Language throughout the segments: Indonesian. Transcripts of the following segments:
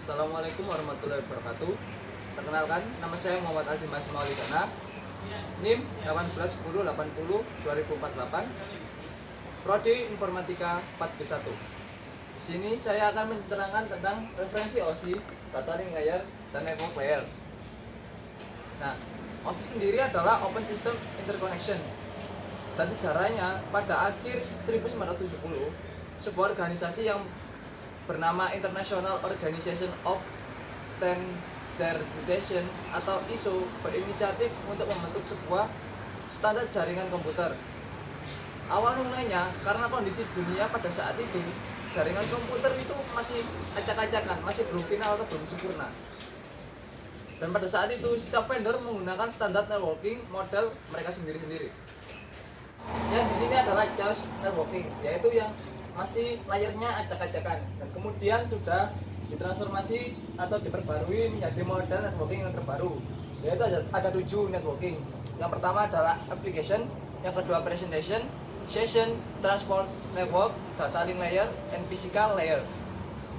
Assalamualaikum warahmatullahi wabarakatuh. Perkenalkan, nama saya Muhammad Aldi Mas Maulidana, NIM 181080-2048, Prodi Informatika 4B1. Di sini saya akan menerangkan tentang referensi OSI, data link layer, dan network layer. Nah, OSI sendiri adalah Open System Interconnection, dan sejarahnya pada akhir 1970, sebuah organisasi yang bernama International Organization of Standardization atau ISO berinisiatif untuk membentuk sebuah standar jaringan komputer. Awal mulanya karena kondisi dunia pada saat itu, jaringan komputer itu masih acak-acakan, masih belum final atau belum sempurna. Dan pada saat itu setiap vendor menggunakan standar networking model mereka sendiri-sendiri. Yang di sini adalah chaos networking, yaitu yang masih layarnya acak-acakan, dan kemudian sudah ditransformasi atau diperbarui menjadi model networking yang terbaru, yaitu ada 7 networking. Yang pertama adalah application, yang kedua presentation, session, transport network, data link layer, and physical layer.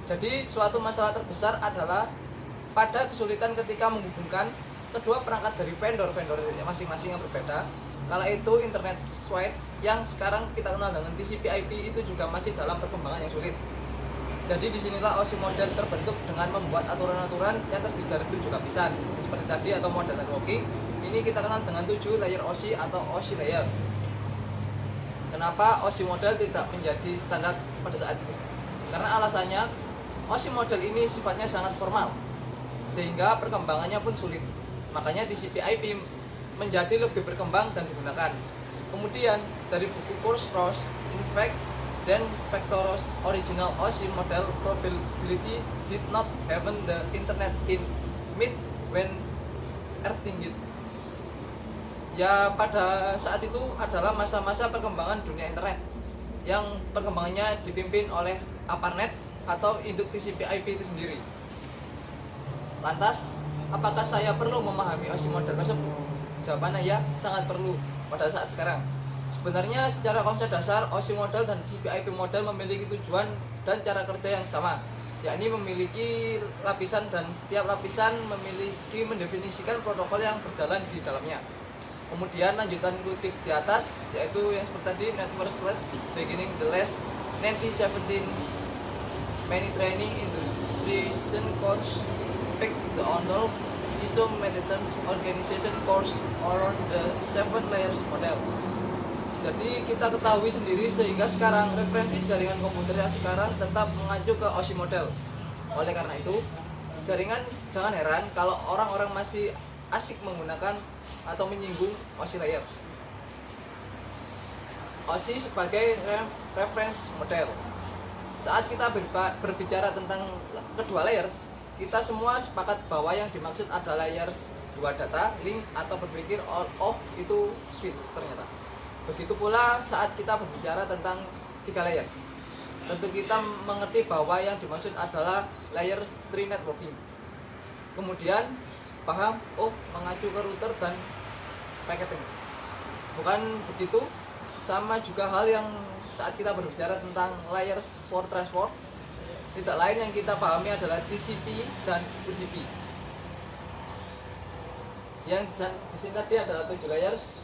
Jadi suatu masalah terbesar adalah pada kesulitan ketika menghubungkan kedua perangkat dari vendor-vendor masing-masing yang berbeda. Kala itu internet suite yang sekarang kita kenal dengan TCP/IP itu juga masih dalam perkembangan yang sulit. Jadi disinilah OSI model terbentuk dengan membuat aturan-aturan yang terdiri dari 7 lapisan seperti tadi atau model networking. Ini kita kenal dengan 7 layer OSI atau OSI layer. Kenapa OSI model tidak menjadi standar pada saat itu? Karena alasannya OSI model ini sifatnya sangat formal, sehingga perkembangannya pun sulit. Makanya TCP/IP menjadi lebih berkembang dan digunakan. Kemudian dari buku Kurzweil, Infect, dan Vector's original OSI model probability did not happen the internet in mid when Ertingit. Ya, pada saat itu adalah masa-masa perkembangan dunia internet yang perkembangannya dipimpin oleh ARPANET atau induk TCP/IP itu sendiri. Lantas, apakah saya perlu memahami OSI model tersebut? Jawabannya ya, sangat perlu pada saat sekarang. Sebenarnya secara konsep dasar OSI model dan TCP/IP model memiliki tujuan dan cara kerja yang sama, yakni memiliki lapisan dan setiap lapisan memiliki mendefinisikan protokol yang berjalan di dalamnya. Kemudian lanjutan kutip di atas yaitu yang seperti tadi, network slash beginning the last 1917 many training industrialization course pick the honors ISO maintenance organization course around the 7 layers model. Jadi kita ketahui sendiri sehingga sekarang referensi jaringan komputer yang sekarang tetap mengacu ke OSI model. Oleh karena itu, jaringan jangan heran kalau orang-orang masih asik menggunakan atau menyinggung OSI layer. OSI sebagai reference model. Saat kita berbicara tentang kedua layers, kita semua sepakat bahwa yang dimaksud adalah layers 2 data, link, atau berpikir all of itu switch ternyata. Begitu pula saat kita berbicara tentang 3 layers. Tentu kita mengerti bahwa yang dimaksud adalah layers 3 networking. Kemudian paham, mengacu ke router dan packaging. Bukan begitu, sama juga hal yang saat kita berbicara tentang layers for transport. Tidak lain yang kita pahami adalah TCP dan UDP. Yang di sini tadi adalah 7 layers,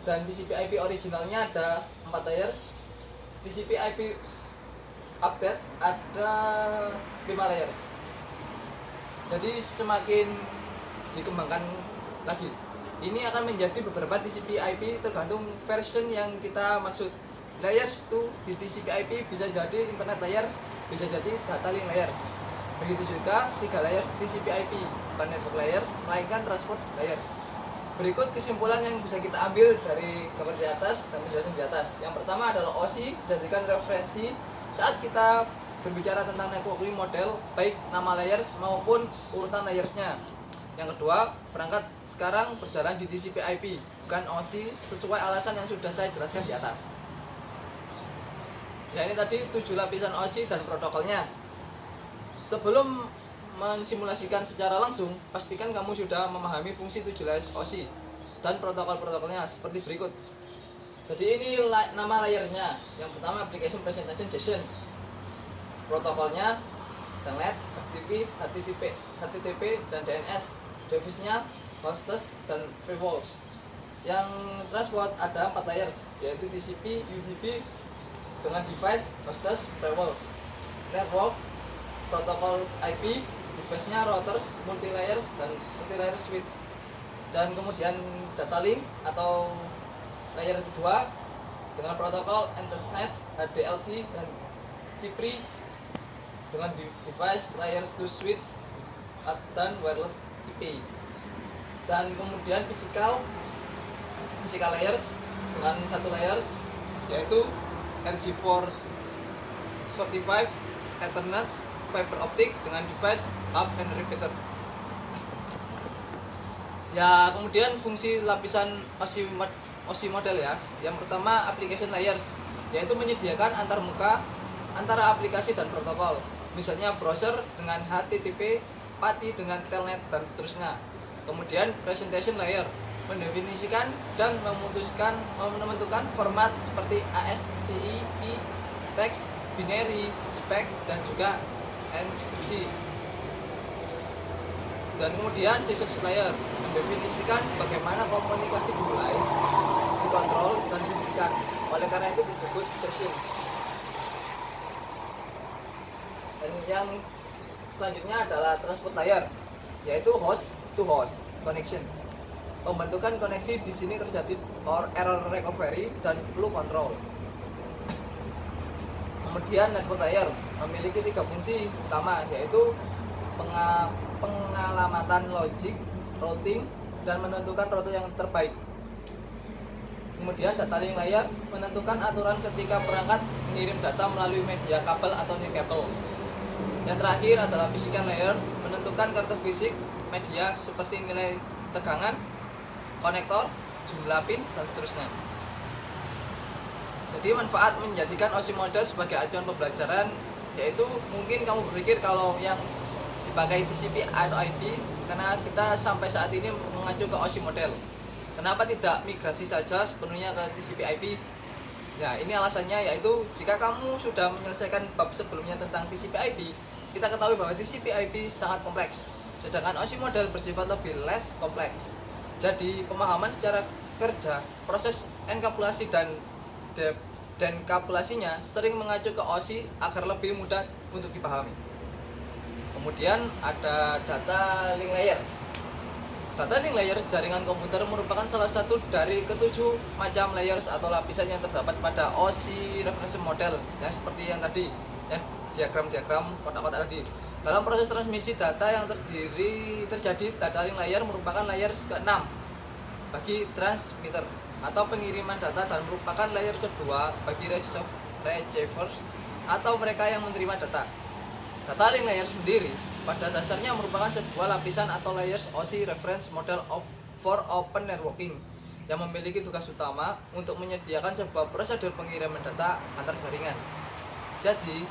dan TCP/IP originalnya ada 4 layers. TCP/IP update ada 5 layers. Jadi semakin dikembangkan lagi. Ini akan menjadi beberapa TCP/IP tergantung version yang kita maksud. Layers itu di TCP/IP bisa jadi internet layers, bisa jadi data link layers. Begitu juga 3 layers TCP/IP, bukan network layers, melainkan transport layers. Berikut kesimpulan yang bisa kita ambil dari gambar di atas dan penjelasan di atas. Yang pertama adalah OSI dijadikan referensi saat kita berbicara tentang networking model, baik nama layers maupun urutan layersnya. Yang kedua, perangkat sekarang berjalan di TCP/IP, bukan OSI, sesuai alasan yang sudah saya jelaskan di atas. Ya, ini tadi 7 lapisan OSI dan protokolnya. Sebelum mensimulasikan secara langsung, pastikan kamu sudah memahami fungsi 7 layers OSI dan protokol-protokolnya seperti berikut. Jadi ini nama layernya. Yang pertama application presentation session. Protokolnya Telnet, HTTP, HTTP dan DNS. Device-nya hostess dan firewalls. Yang transport ada 4 layers, yaitu TCP, UDP dengan device, hostess, firewalls. Network, protokol IP, device-nya routers, multi-layers dan multi-layer switch. Dan kemudian data link atau layer kedua dengan protokol Ethernet, HDLC dan TCP dengan device layers to switch dan wireless IP. Dan kemudian physical layers dengan satu layers yaitu RJ45 Ethernet fiber optic dengan device hub and repeater. Ya, kemudian fungsi lapisan OSI model ya. Yang pertama application layers, yaitu menyediakan antarmuka antara aplikasi dan protokol. Misalnya browser dengan HTTP, PATI dengan telnet dan seterusnya. Kemudian presentation layer, mendefinisikan dan menentukan format seperti ASCII, teks, binary, spec dan juga inskripsi. Dan kemudian session layer, mendefinisikan bagaimana komunikasi dimulai, dikontrol dan diberikan. Oleh karena itu disebut sessions. Dan yang selanjutnya adalah transport layer, yaitu host to host connection. Pembentukan koneksi di sini terjadi error recovery dan flow control. Kemudian network layers memiliki 3 fungsi utama, yaitu pengalamatan logik, routing, dan menentukan rute yang terbaik. Kemudian data link layer menentukan aturan ketika perangkat mengirim data melalui media kabel atau non-kabel. Yang terakhir adalah physical layer, menentukan karakteristik media seperti nilai tegangan, konektor, jumlah pin, dan seterusnya. Jadi manfaat menjadikan OSI model sebagai acuan pembelajaran, yaitu mungkin kamu berpikir kalau yang dipakai TCP atau IP, karena kita sampai saat ini mengacu ke OSI model. Kenapa tidak migrasi saja sepenuhnya ke TCP IP? Ya, ini alasannya, yaitu jika kamu sudah menyelesaikan bab sebelumnya tentang TCP IP, kita ketahui bahwa TCP IP sangat kompleks, sedangkan OSI model bersifat lebih less kompleks. Jadi pemahaman secara kerja, proses enkapsulasi dan dekapsulasinya sering mengacu ke OSI agar lebih mudah untuk dipahami. Kemudian ada data link layer. Data link layer jaringan komputer merupakan salah satu dari ketujuh macam layers atau lapisan yang terdapat pada OSI reference model, yang seperti yang tadi, yang diagram kotak-kotak tadi. Dalam proses transmisi data yang terjadi, data link layer merupakan layer ke-6 bagi transmitter atau pengiriman data dan merupakan layer kedua bagi receiver atau mereka yang menerima data. Data link layer sendiri pada dasarnya merupakan sebuah lapisan atau layers OSI reference model for open networking yang memiliki tugas utama untuk menyediakan sebuah prosedur pengiriman data antar jaringan. Jadi,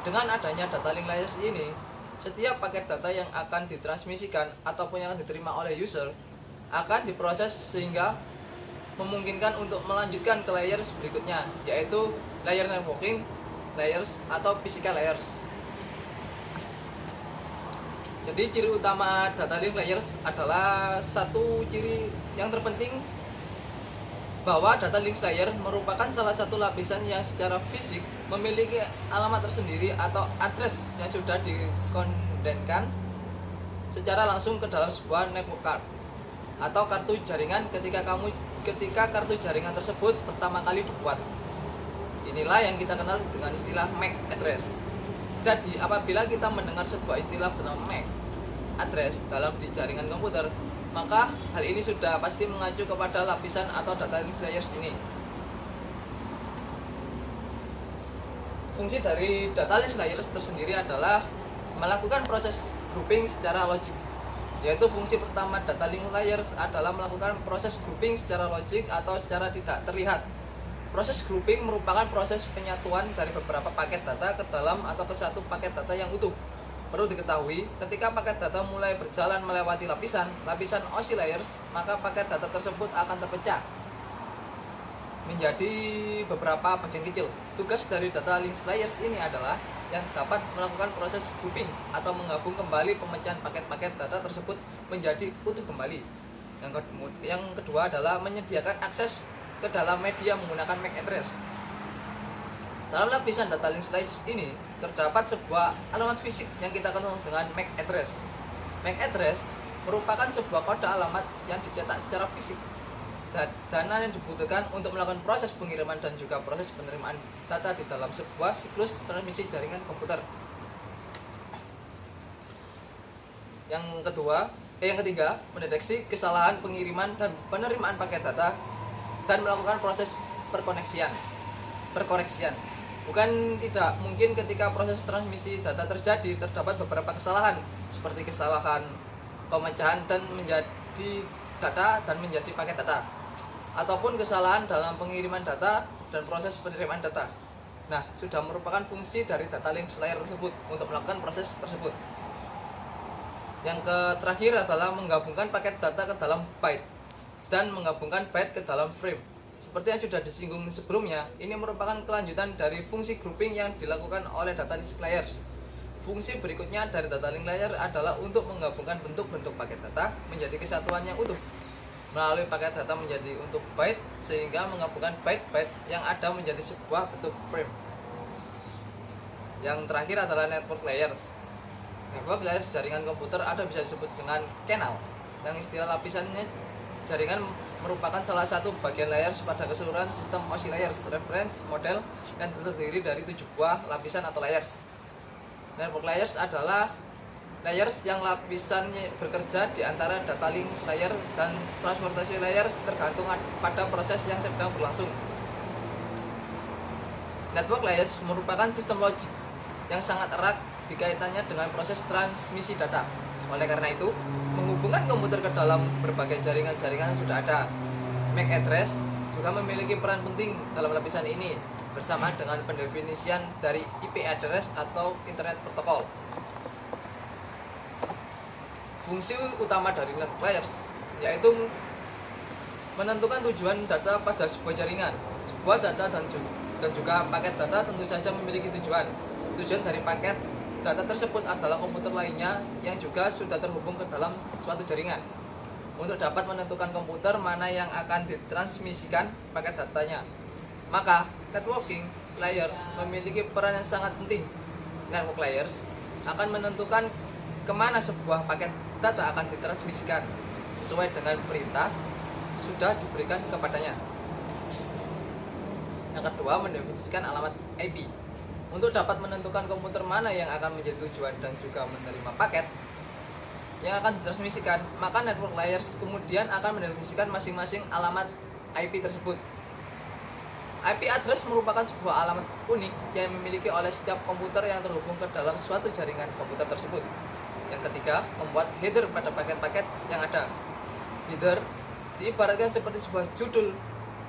dengan adanya data link layers ini, setiap paket data yang akan ditransmisikan ataupun yang akan diterima oleh user akan diproses sehingga memungkinkan untuk melanjutkan ke layers berikutnya, yaitu layer networking layers atau physical layers. Jadi ciri utama data link layers adalah satu ciri yang terpenting, bahwa data link layer merupakan salah satu lapisan yang secara fisik memiliki alamat tersendiri atau address yang sudah dikondenkan secara langsung ke dalam sebuah network card atau kartu jaringan ketika kartu jaringan tersebut pertama kali dibuat. Inilah yang kita kenal dengan istilah MAC address. Jadi apabila kita mendengar sebuah istilah bernama MAC address dalam di jaringan komputer, maka hal ini sudah pasti mengacu kepada lapisan atau data link layers ini. Fungsi dari data link layers tersendiri adalah melakukan proses grouping secara logik, yaitu fungsi pertama data link layers adalah melakukan proses grouping secara logik atau secara tidak terlihat. Proses grouping merupakan proses penyatuan dari beberapa paket data ke dalam atau ke satu paket data yang utuh. Perlu diketahui, ketika paket data mulai berjalan melewati lapisan OSI layers, maka paket data tersebut akan terpecah menjadi beberapa bagian kecil. Tugas dari data link layers ini adalah yang dapat melakukan proses grouping atau menggabung kembali pemecahan paket-paket data tersebut menjadi utuh kembali. Yang kedua adalah menyediakan akses ke dalam media menggunakan MAC address. Dalam lapisan data link slice ini terdapat sebuah alamat fisik yang kita kenal dengan MAC address. MAC address merupakan sebuah kode alamat yang dicetak secara fisik. Dana yang dibutuhkan untuk melakukan proses pengiriman dan juga proses penerimaan data di dalam sebuah siklus transmisi jaringan komputer. Yang ketiga, mendeteksi kesalahan pengiriman dan penerimaan paket data dan melakukan proses perkoneksian. Bukan tidak mungkin ketika proses transmisi data terjadi terdapat beberapa kesalahan seperti kesalahan pemecahan dan menjadi data dan menjadi paket data, ataupun kesalahan dalam pengiriman data dan proses penerimaan data. Nah, sudah merupakan fungsi dari data link layer tersebut untuk melakukan proses tersebut. Yang terakhir adalah menggabungkan paket data ke dalam byte dan menggabungkan byte ke dalam frame. Seperti yang sudah disinggung sebelumnya, ini merupakan kelanjutan dari fungsi grouping yang dilakukan oleh data link layers. Fungsi berikutnya dari data link layer adalah untuk menggabungkan bentuk-bentuk paket data menjadi kesatuan yang utuh melalui paket data menjadi untuk byte, sehingga menggabungkan byte-byte yang ada menjadi sebuah bentuk frame. Yang terakhir adalah network layers. Network layers jaringan komputer ada bisa disebut dengan channel, yang istilah lapisannya jaringan merupakan salah satu bagian layers pada keseluruhan sistem OSI layers reference model yang terdiri dari 7 buah lapisan atau layers. Network layers adalah layers yang lapisannya bekerja di antara data link layer dan transportasi layers tergantung pada proses yang sedang berlangsung. Network layers merupakan sistem logik yang sangat erat dikaitannya dengan proses transmisi data. Oleh karena itu, menghubungkan komputer ke dalam berbagai jaringan-jaringan yang sudah ada. MAC address juga memiliki peran penting dalam lapisan ini, bersama dengan pendefinisian dari IP address atau Internet Protocol. Fungsi utama dari network layers yaitu menentukan tujuan data pada sebuah jaringan. Sebuah data dan juga paket data tentu saja memiliki tujuan. Tujuan dari paket data tersebut adalah komputer lainnya yang juga sudah terhubung ke dalam suatu jaringan. Untuk dapat menentukan komputer mana yang akan ditransmisikan paket datanya, maka networking layers memiliki peran yang sangat penting. Network layers akan menentukan kemana sebuah paket data akan ditransmisikan sesuai dengan perintah sudah diberikan kepadanya. Yang kedua, mendefinisikan alamat IP. Untuk dapat menentukan komputer mana yang akan menjadi tujuan dan juga menerima paket yang akan ditransmisikan, maka network layers kemudian akan mendefinisikan masing-masing alamat IP tersebut. IP address merupakan sebuah alamat unik yang dimiliki oleh setiap komputer yang terhubung ke dalam suatu jaringan komputer tersebut. Yang ketiga, membuat header pada paket-paket yang ada. Header diibaratkan seperti sebuah judul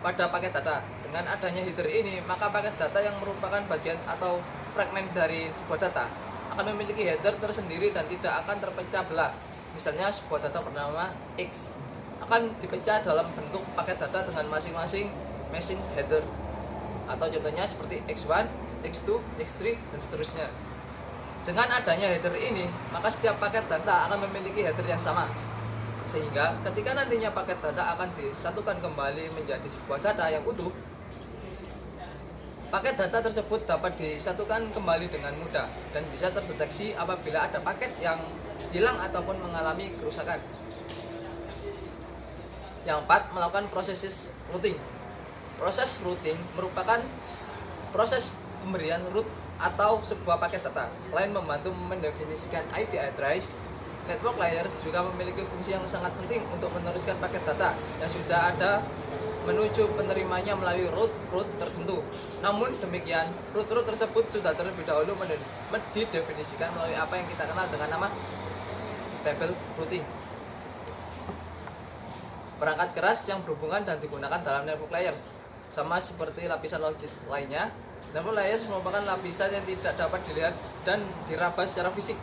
pada paket data. Dengan adanya header ini, maka paket data yang merupakan bagian atau fragmen dari sebuah data akan memiliki header tersendiri dan tidak akan terpecah belah. Misalnya sebuah data bernama X akan dipecah dalam bentuk paket data dengan masing-masing machine header, atau contohnya seperti X1, X2, X3, dan seterusnya. Dengan adanya header ini, maka setiap paket data akan memiliki header yang sama, sehingga ketika nantinya paket data akan disatukan kembali menjadi sebuah data yang utuh, paket data tersebut dapat disatukan kembali dengan mudah dan bisa terdeteksi apabila ada paket yang hilang ataupun mengalami kerusakan. Yang keempat, melakukan proses routing. Proses routing merupakan proses pemberian root atau sebuah paket data. Selain membantu mendefinisikan IP address, network layers juga memiliki fungsi yang sangat penting untuk meneruskan paket data yang sudah ada menuju penerimanya melalui route tertentu. Namun demikian, route tersebut sudah terlebih dahulu didefinisikan melalui apa yang kita kenal dengan nama table routing. Perangkat keras yang berhubungan dan digunakan dalam network layers. Sama seperti lapisan logik lainnya, network layers merupakan lapisan yang tidak dapat dilihat dan diraba secara fisik,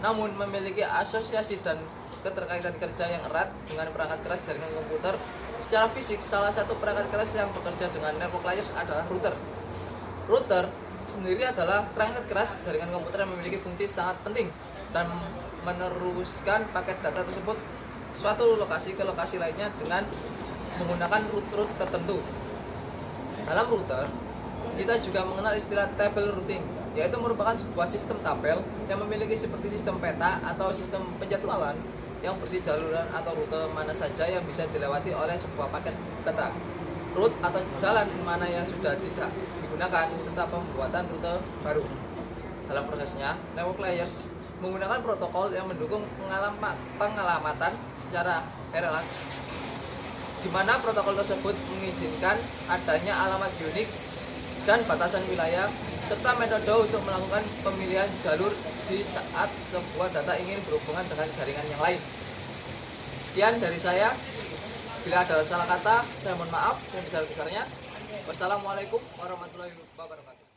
namun memiliki asosiasi dan keterkaitan kerja yang erat dengan perangkat keras jaringan komputer. Secara fisik, salah satu perangkat keras yang bekerja dengan network layers adalah router. Router sendiri adalah kerangka keras jaringan komputer yang memiliki fungsi sangat penting dan meneruskan paket data tersebut suatu lokasi ke lokasi lainnya dengan menggunakan route tertentu. Dalam router, kita juga mengenal istilah table routing, yaitu merupakan sebuah sistem tabel yang memiliki seperti sistem peta atau sistem penjadwalan yang bersih jaluran atau rute mana saja yang bisa dilewati oleh sebuah paket data. Route atau jalan mana yang sudah tidak digunakan serta pembuatan rute baru. Dalam prosesnya, network layers menggunakan protokol yang mendukung pengelamatan secara paralel, di mana protokol tersebut mengizinkan adanya alamat unik dan batasan wilayah serta metode untuk melakukan pemilihan jalur di saat sebuah data ingin berhubungan dengan jaringan yang lain. Sekian dari saya. Bila ada salah kata, saya mohon maaf yang besar-besarnya. Wassalamualaikum warahmatullahi wabarakatuh.